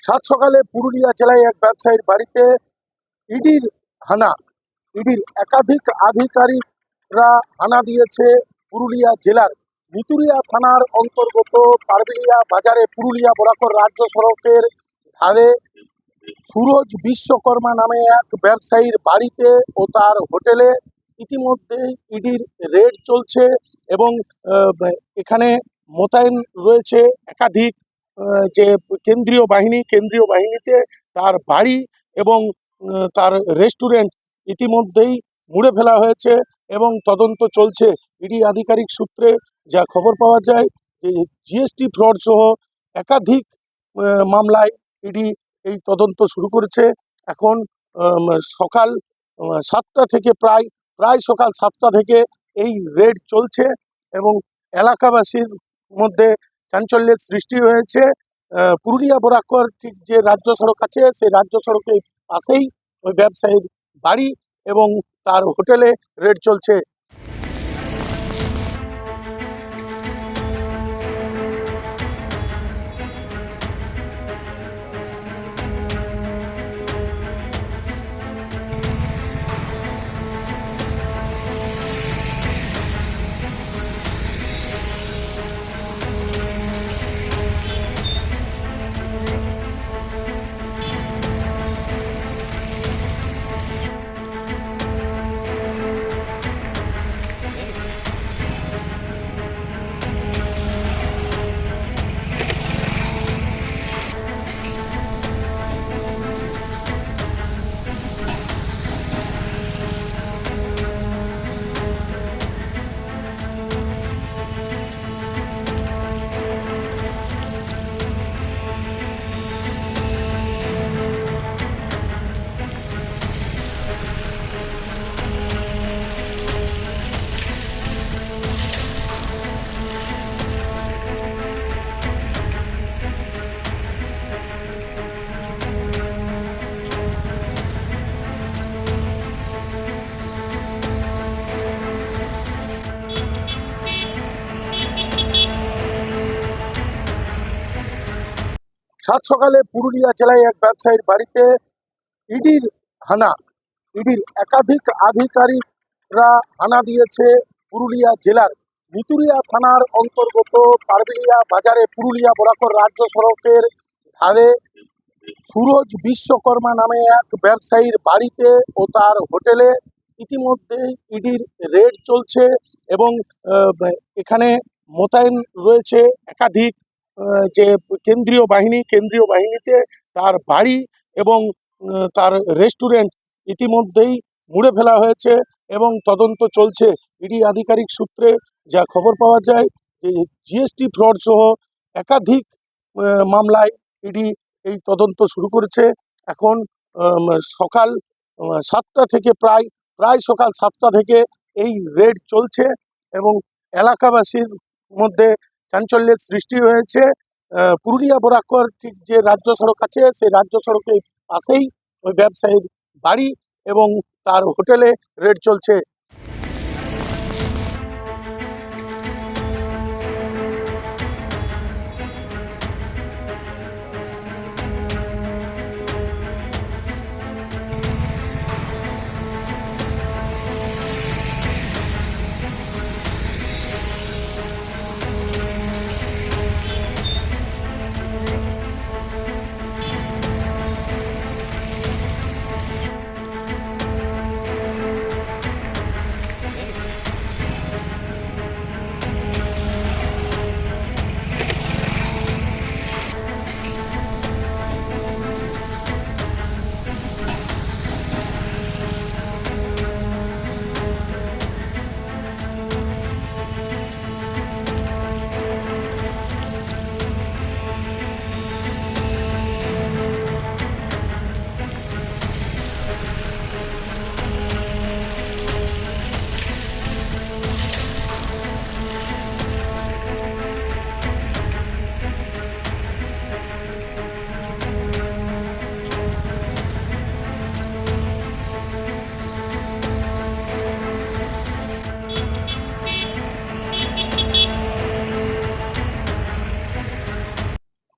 সাত সকালে পুরুলিয়া জেলায় এক ব্যবসায়ীর বাড়িতে ইডির হানা। ইডির একাধিক আধিকারিকরা হানা দিয়েছে পুরুলিয়া জেলার নিতুড়িয়া থানার অন্তর্গত পারবেলিয়া বাজারে পুরুলিয়া বরাকর রাজ্য সড়কের ধারে সুরজ বিশ্বকর্মা নামে এক ব্যবসায়ীর বাড়িতে ও তার হোটেলে ইতিমধ্যেই ইডির রেড চলছে এবং এখানে মোতায়েন রয়েছে একাধিক যে কেন্দ্রীয় বাহিনীতে তার বাড়ি এবং তার রেস্টুরেন্ট ইতিমধ্যেই মুড়ে ফেলা হয়েছে এবং তদন্ত চলছে। ইডি আধিকারিক সূত্রে যা খবর পাওয়া যায় যে জিএসটি ফ্রড সহ একাধিক মামলায় ইডি এই তদন্ত শুরু করেছে। এখন সকাল 7টা থেকে প্রায় সকাল 7টা থেকে এই রেড চলছে এবং এলাকাবাসীর মধ্যে চাঞ্চল্যের সৃষ্টি হয়েছে। পুরুলিয়া বরাকর ঠিক যে রাজ্য সড়ক আছে সেই রাজ্য সড়কের পাশেই ওই ব্যবসায়ীর বাড়ি এবং তার হোটেলে রেড চলছে। সাত সকালে পুরুলিয়া জেলায় এক ব্যবসায়ীর বাড়িতে ইডির হানা। ইডির একাধিক আধিকারিকরা হানা দিয়েছে পুরুলিয়া জেলার নিতুড়িয়া থানার অন্তর্গত পারবেলিয়া বাজারে পুরুলিয়া বরাকর রাজ্য সড়কের ধারে সুরজ বিশ্বকর্মা নামে এক ব্যবসায়ীর বাড়িতে ও তার হোটেলে ইতিমধ্যেই ইডির রেড চলছে এবং এখানে মোতায়েন রয়েছে একাধিক যে কেন্দ্রীয় বাহিনীতে তার বাড়ি এবং তার রেস্টুরেন্ট ইতিমধ্যেই মুড়ে ফেলা হয়েছে এবং তদন্ত চলছে। ইডি আধিকারিক সূত্রে যা খবর পাওয়া যায় যে জিএসটি ফ্রড সহ একাধিক মামলায় ইডি এই তদন্ত শুরু করেছে। এখন সকাল 7টা থেকে প্রায় সকাল 7টা থেকে এই রেড চলছে এবং এলাকাবাসীর মধ্যে চাঞ্চল্যের সৃষ্টি হয়েছে। পুরুলিয়া বরাকর ঠিক যে রাজ্য সড়ক আছে সেই রাজ্য সড়কের পাশেই ওই ব্যবসায়ীর বাড়ি এবং তার হোটেলে রেড চলছে।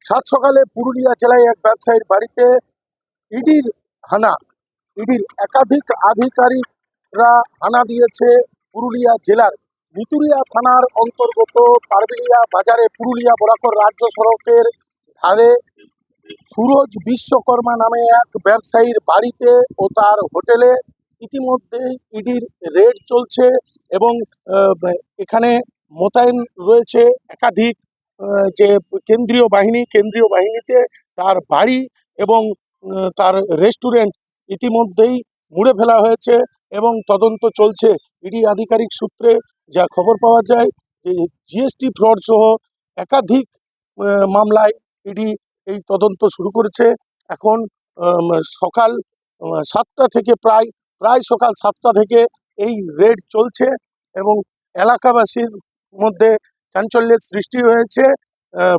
সাত সকালে পুরুলিয়া জেলায় এক ব্যবসায়ীর বাড়িতে ইডির হানা। ইডির একাধিক আধিকারিকরা হানা দিয়েছে পুরুলিয়া জেলার নিতুড়িয়া থানার অন্তর্গত পারবেলিয়া বাজারে পুরুলিয়া বরাকর রাজ্য সড়কের ধারে সুরজ বিশ্বকর্মা নামে এক ব্যবসায়ীর বাড়িতে ও তার হোটেলে ইতিমধ্যেই ইডির রেড চলছে এবং এখানে মোতায়েন রয়েছে একাধিক যে কেন্দ্রীয় বাহিনীতে তার বাড়ি এবং তার রেস্টুরেন্ট ইতিমধ্যেই মুড়ে ফেলা হয়েছে এবং তদন্ত চলছে। ইডি আধিকারিক সূত্রে যা খবর পাওয়া যায় যে জিএসটি ফ্রড সহ একাধিক মামলায় ইডি এই তদন্ত শুরু করেছে। এখন সকাল 7টা থেকে প্রায় সকাল 7টা থেকে এই রেড চলছে এবং এলাকাবাসীর মধ্যে চাঞ্চল্যের সৃষ্টি হয়েছে।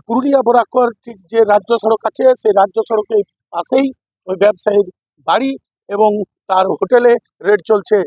পুরুলিয়া বরাকর ঠিক যে রাজ্য সড়ক আছে সেই রাজ্য সড়কের পাশেই ওই ব্যবসায়ীর বাড়ি এবং তার হোটেলে রেড চলছে।